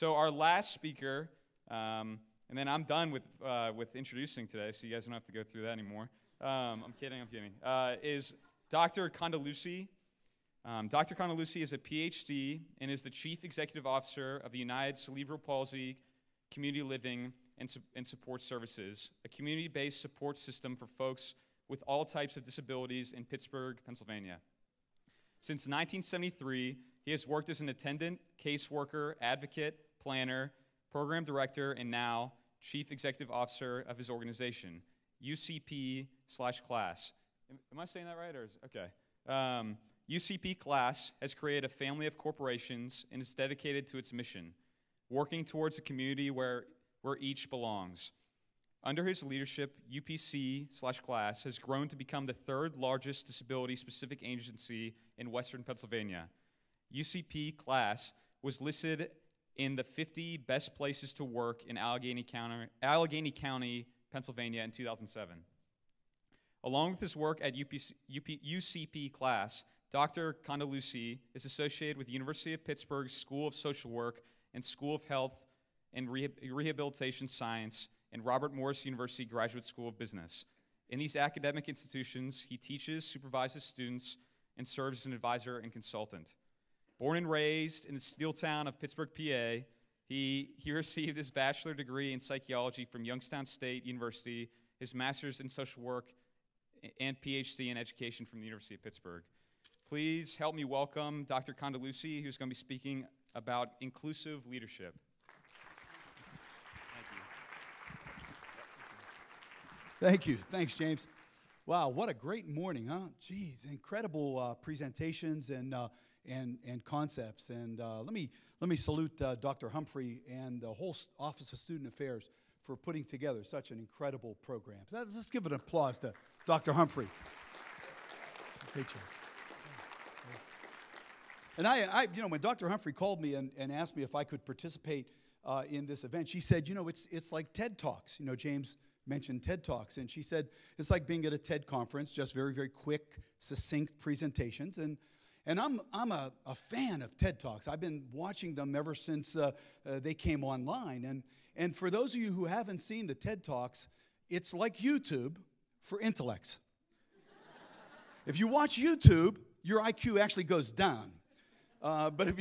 So our last speaker, and then I'm done with introducing today, so you guys don't have to go through that anymore. I'm kidding, is Dr. Condeluci. Dr. Condeluci is a PhD and is the Chief Executive Officer of the United Cerebral Palsy Community Living and Support Services, a community-based support system for folks with all types of disabilities in Pittsburgh, Pennsylvania. Since 1973, he has worked as an attendant, caseworker, advocate, planner, program director, and now Chief Executive Officer of his organization, UCP/Class. Am I saying that right? Okay. UCP Class has created a family of corporations and is dedicated to its mission, working towards a community where each belongs. Under his leadership, UPC/Class has grown to become the third largest disability-specific agency in Western Pennsylvania. UCP Class was listed in the 50 best places to work in Allegheny County, Pennsylvania in 2007. Along with his work at UCP Class, Dr. Condeluci is associated with the University of Pittsburgh School of Social Work and School of Health and Rehabilitation Science and Robert Morris University Graduate School of Business. In these academic institutions, he teaches, supervises students, and serves as an advisor and consultant. Born and raised in the steel town of Pittsburgh, PA, he received his bachelor degree in psychology from Youngstown State University, his master's in social work, and PhD in education from the University of Pittsburgh. Please help me welcome Dr. Condeluci, who's going to be speaking about inclusive leadership. Thank you. Thanks, James. Wow, what a great morning, huh? Geez, incredible presentations and concepts. And let me salute Dr. Humphrey and the whole Office of Student Affairs for putting together such an incredible program. So let's give an applause to Dr. Humphrey. Great job. And I when Dr. Humphrey called me and asked me if I could participate in this event, she said, it's like TED Talks. James mentioned TED Talks, and she said it's like being at a TED conference, just very, very quick, succinct presentations. And I'm a fan of TED Talks. I've been watching them ever since they came online. And for those of you who haven't seen the TED Talks, it's like YouTube for intellects. If you watch YouTube, your IQ actually goes down. But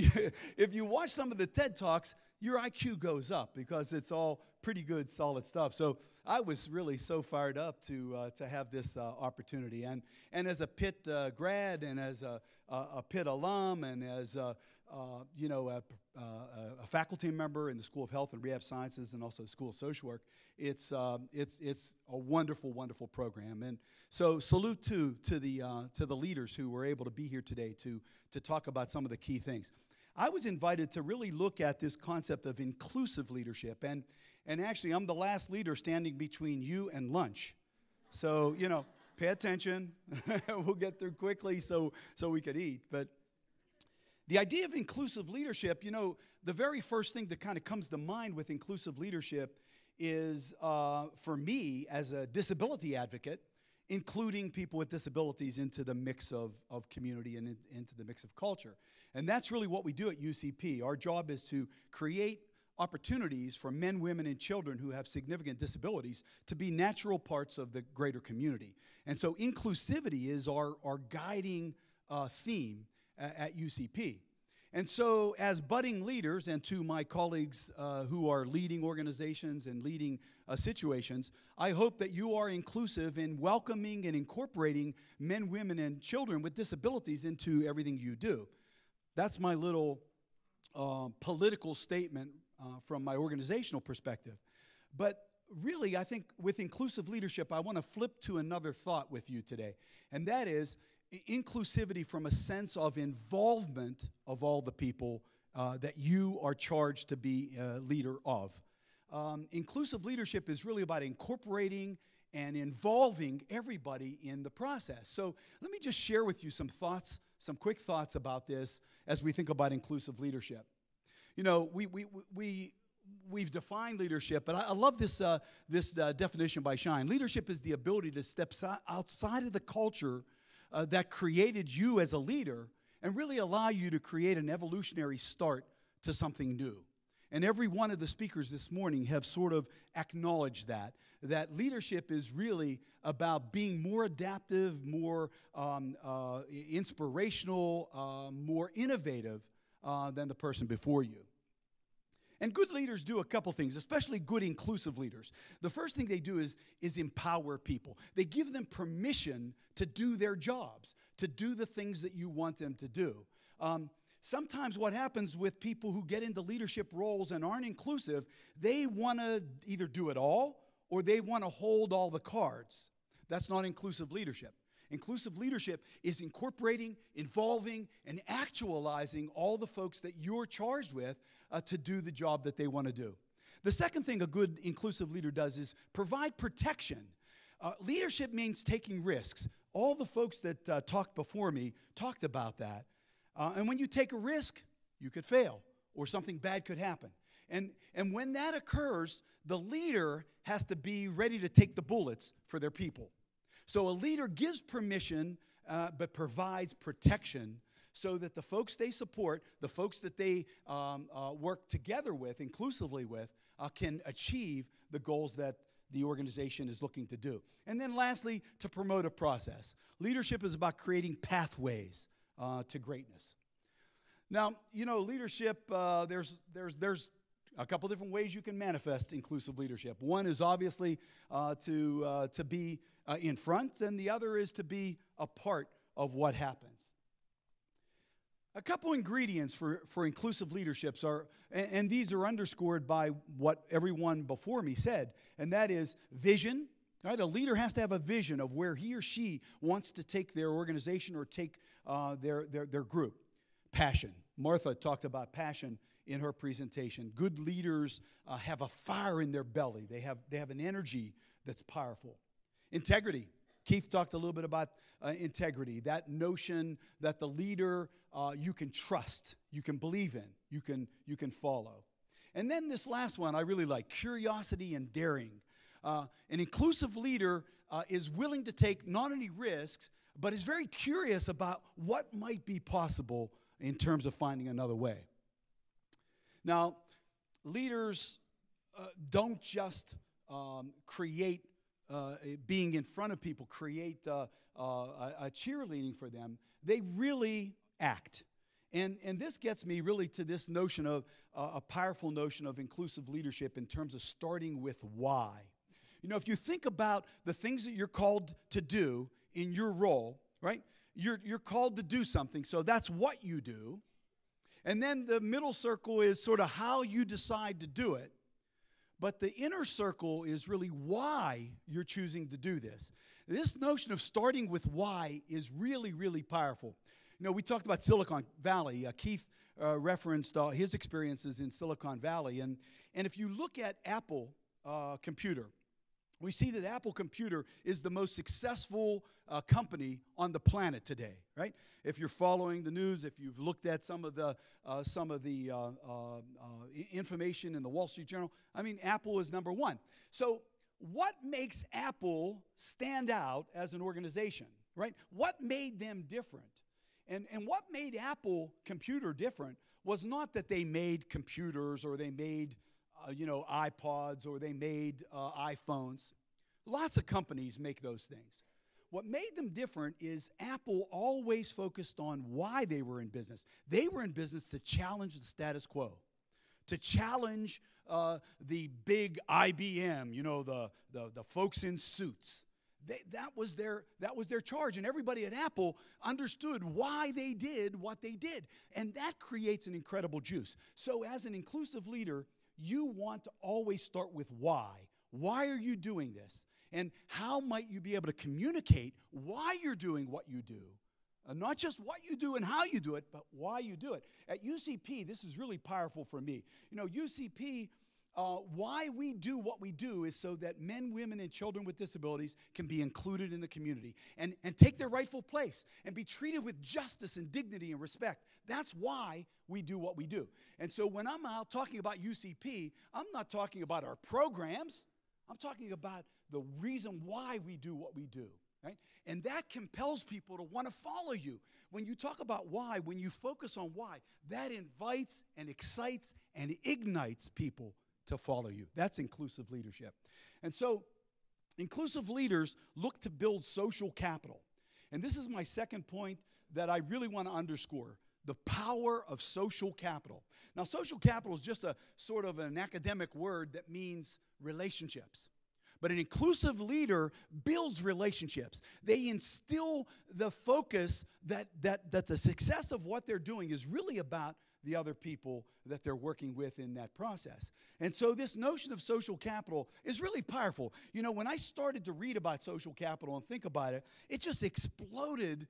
if you watch some of the TED Talks, your IQ goes up because it's all pretty good, solid stuff. So I was really so fired up to have this opportunity. And as a Pitt grad and as a Pitt alum and as a faculty member in the School of Health and Rehab Sciences and also the School of Social Work, it's a wonderful, wonderful program. And so salute to the leaders who were able to be here today to talk about some of the key things. I was invited to really look at this concept of inclusive leadership, and actually I'm the last leader standing between you and lunch. So, pay attention. We'll get through quickly so we could eat. But the idea of inclusive leadership, the very first thing that kind of comes to mind with inclusive leadership is, for me, as a disability advocate, including people with disabilities into the mix of community and into the mix of culture. And that's really what we do at UCP. Our job is to create opportunities for men, women, and children who have significant disabilities to be natural parts of the greater community. And so inclusivity is our guiding theme at UCP. And so as budding leaders, and to my colleagues who are leading organizations and leading situations, I hope that you are inclusive in welcoming and incorporating men, women, and children with disabilities into everything you do. That's my little political statement from my organizational perspective. But really, I think with inclusive leadership, I want to flip to another thought with you today, and that is inclusivity from a sense of involvement of all the people that you are charged to be a leader of. Inclusive leadership is really about incorporating and involving everybody in the process. So let me just share with you some thoughts, some quick thoughts about this as we think about inclusive leadership. We've defined leadership, but I love this definition by Shine. Leadership is the ability to step outside of the culture that created you as a leader and really allow you to create an evolutionary start to something new. And every one of the speakers this morning have sort of acknowledged that leadership is really about being more adaptive, more inspirational, more innovative than the person before you. And good leaders do a couple things, especially good inclusive leaders. The first thing they do is empower people. They give them permission to do their jobs, to do the things that you want them to do. Sometimes what happens with people who get into leadership roles and aren't inclusive, they want to either do it all or they want to hold all the cards. That's not inclusive leadership. Inclusive leadership is incorporating, involving, and actualizing all the folks that you're charged with to do the job that they want to do. The second thing a good inclusive leader does is provide protection. Leadership means taking risks. All the folks that talked before me talked about that. And when you take a risk, you could fail or something bad could happen. And when that occurs, the leader has to be ready to take the bullets for their people. So a leader gives permission but provides protection so that the folks they support, the folks that they work together with, inclusively with, can achieve the goals that the organization is looking to do. And then lastly, to promote a process. Leadership is about creating pathways to greatness. Now, you know, leadership, there's a couple different ways you can manifest inclusive leadership. One is obviously to be in front, and the other is to be a part of what happens. A couple ingredients for inclusive leaderships are, and these are underscored by what everyone before me said, and that is vision. Right? A leader has to have a vision of where he or she wants to take their organization or take their group. Passion. Martha talked about passion in her presentation. Good leaders have a fire in their belly. They have an energy that's powerful. Integrity. Keith talked a little bit about integrity, that notion that the leader you can trust, you can believe in, you can follow. And then this last one I really like, curiosity and daring. An inclusive leader is willing to take not only risks, but is very curious about what might be possible in terms of finding another way. Now, leaders don't just create being in front of people, create a cheerleading for them. They really act. And this gets me really to this notion of a powerful notion of inclusive leadership in terms of starting with why. You know, if you think about the things that you're called to do in your role, right? You're called to do something, so that's what you do. And then the middle circle is sort of how you decide to do it. But the inner circle is really why you're choosing to do this. This notion of starting with why is really, really powerful. You know, we talked about Silicon Valley. Keith referenced his experiences in Silicon Valley. And if you look at Apple Computer, we see that Apple Computer is the most successful company on the planet today, right? If you're following the news, if you've looked at some of the information in the Wall Street Journal, I mean, Apple is number one. So what makes Apple stand out as an organization, right? What made them different? And what made Apple Computer different was not that they made computers or they made iPods or they made iPhones. Lots of companies make those things. What made them different is Apple always focused on why they were in business. They were in business to challenge the status quo, to challenge the big IBM, the folks in suits. That was their charge, and everybody at Apple understood why they did what they did, and that creates an incredible juice. So as an inclusive leader, you want to always start with why. Why are you doing this? And how might you be able to communicate why you're doing what you do? Not just what you do and how you do it, but why you do it. At UCP, this is really powerful for me. You know, UCP, why we do what we do is so that men, women, and children with disabilities can be included in the community and take their rightful place and be treated with justice and dignity and respect. That's why we do what we do. And so when I'm out talking about UCP, I'm not talking about our programs. I'm talking about the reason why we do what we do. right? And that compels people to want to follow you. When you talk about why, when you focus on why, that invites and excites and ignites people to follow you. That's inclusive leadership. And so inclusive leaders look to build social capital. And this is my second point that I really want to underscore, the power of social capital. Now, social capital is just a sort of an academic word that means relationships. But an inclusive leader builds relationships. They instill the focus that the success of what they're doing is really about the other people that they're working with in that process. And so this notion of social capital is really powerful. You know, when I started to read about social capital and think about it, it just exploded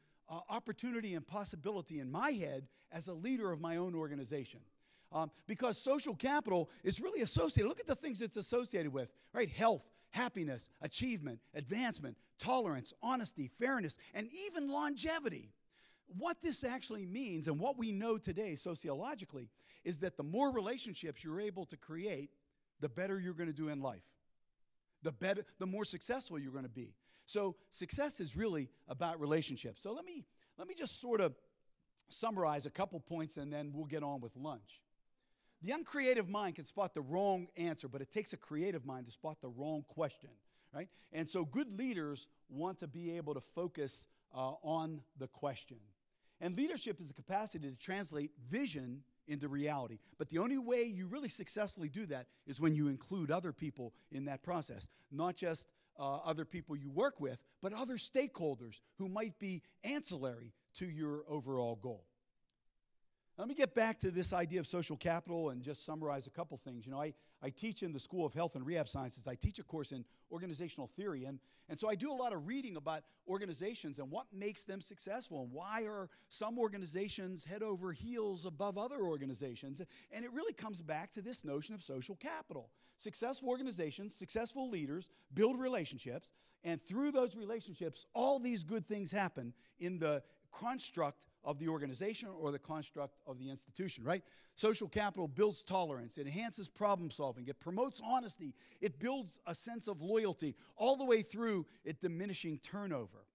opportunity and possibility in my head as a leader of my own organization. Because social capital is really associated. Look at the things it's associated with, right? Health, happiness, achievement, advancement, tolerance, honesty, fairness, and even longevity. What this actually means, and what we know today sociologically, is that the more relationships you're able to create, the better you're going to do in life. The more successful you're going to be. So success is really about relationships. So let me just sort of summarize a couple points, and then we'll get on with lunch. The uncreative mind can spot the wrong answer, but it takes a creative mind to spot the wrong question, right? And so good leaders want to be able to focus on the question. And leadership is the capacity to translate vision into reality. But the only way you really successfully do that is when you include other people in that process. Not just other people you work with, but other stakeholders who might be ancillary to your overall goal. Let me get back to this idea of social capital and just summarize a couple things. You know, I teach in the School of Health and Rehab Sciences. I teach a course in organizational theory. And so I do a lot of reading about organizations and what makes them successful and why are some organizations head over heels above other organizations. And it really comes back to this notion of social capital. Successful organizations, successful leaders build relationships. And through those relationships, all these good things happen in the construct of the organization or the construct of the institution, right? Social capital builds tolerance. It enhances problem solving. It promotes honesty. It builds a sense of loyalty all the way through it diminishing turnover.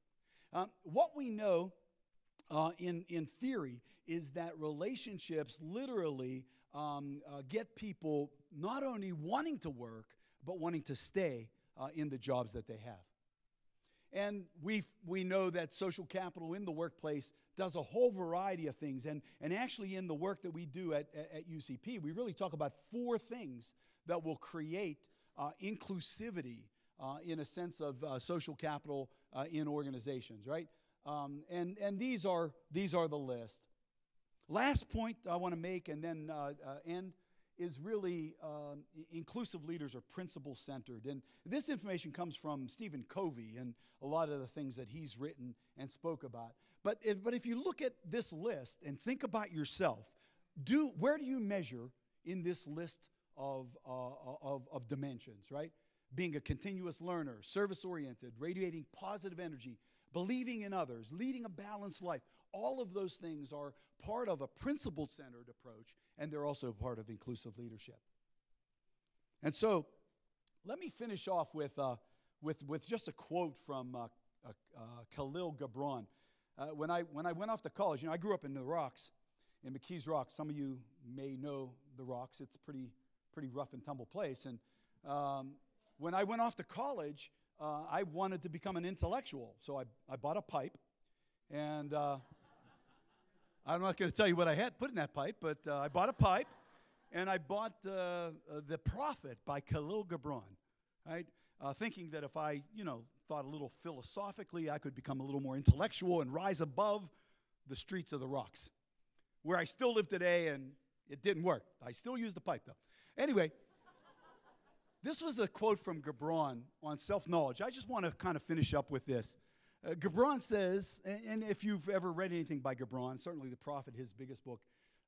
What we know in theory is that relationships literally get people not only wanting to work, but wanting to stay in the jobs that they have. And we know that social capital in the workplace does a whole variety of things. And actually in the work that we do at UCP, we really talk about 4 things that will create inclusivity in a sense of social capital in organizations, right? And these are the list. Last point I want to make and then end is really inclusive leaders are principle-centered. And this information comes from Stephen Covey and a lot of the things that he's written and spoke about. But if you look at this list and think about yourself, where do you measure in this list of dimensions, right? Being a continuous learner, service-oriented, radiating positive energy, believing in others, leading a balanced life. All of those things are part of a principle-centered approach, and they're also part of inclusive leadership. And so let me finish off with just a quote from Khalil Gibran. When I went off to college, you know, I grew up in the Rocks, in McKees Rocks. Some of you may know the Rocks. It's a pretty rough and tumble place. And when I went off to college, I wanted to become an intellectual. So I bought a pipe, and I'm not going to tell you what I had put in that pipe, but I bought a pipe, and I bought The Prophet by Khalil Gibran, right? Thinking that if I, thought a little philosophically, I could become a little more intellectual and rise above the streets of the Rocks, where I still live today, and it didn't work. I still use the pipe, though. Anyway, this was a quote from Gibran on self-knowledge. I just want to kind of finish up with this. Gibran says, and if you've ever read anything by Gibran, certainly The Prophet, his biggest book,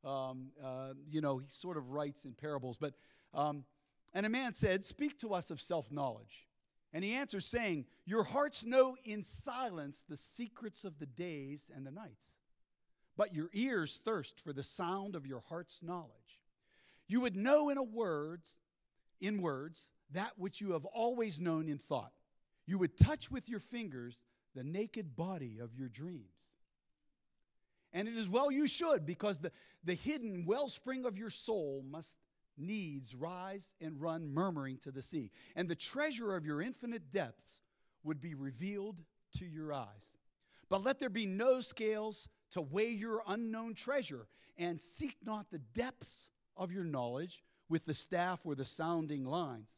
he sort of writes in parables. But and a man said, "Speak to us of self-knowledge." And he answers saying, "Your hearts know in silence the secrets of the days and the nights, but your ears thirst for the sound of your heart's knowledge. You would know in words that which you have always known in thought. You would touch with your fingers the naked body of your dreams. And it is well you should, because the hidden wellspring of your soul must needs rise and run murmuring to the sea. And the treasure of your infinite depths would be revealed to your eyes. But let there be no scales to weigh your unknown treasure, and seek not the depths of your knowledge with the staff or the sounding lines.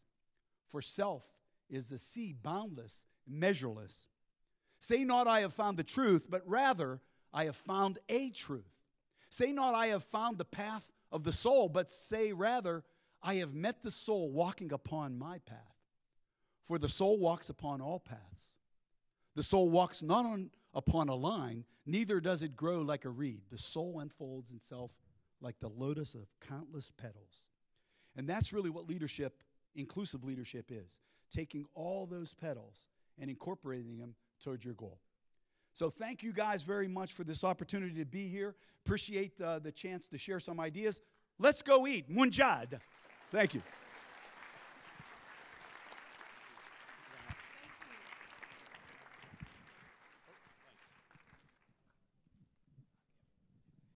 For self is the sea, boundless, measureless. Say not, I have found the truth, but rather, I have found a truth. Say not, I have found the path of the soul, but say rather, I have met the soul walking upon my path. For the soul walks upon all paths. The soul walks not upon a line, neither does it grow like a reed. The soul unfolds itself like the lotus of countless petals. And that's really what leadership, inclusive leadership, is. Taking all those petals and incorporating them towards your goal. So thank you guys very much for this opportunity to be here. Appreciate the chance to share some ideas. Let's go eat. Munjad. Thank you.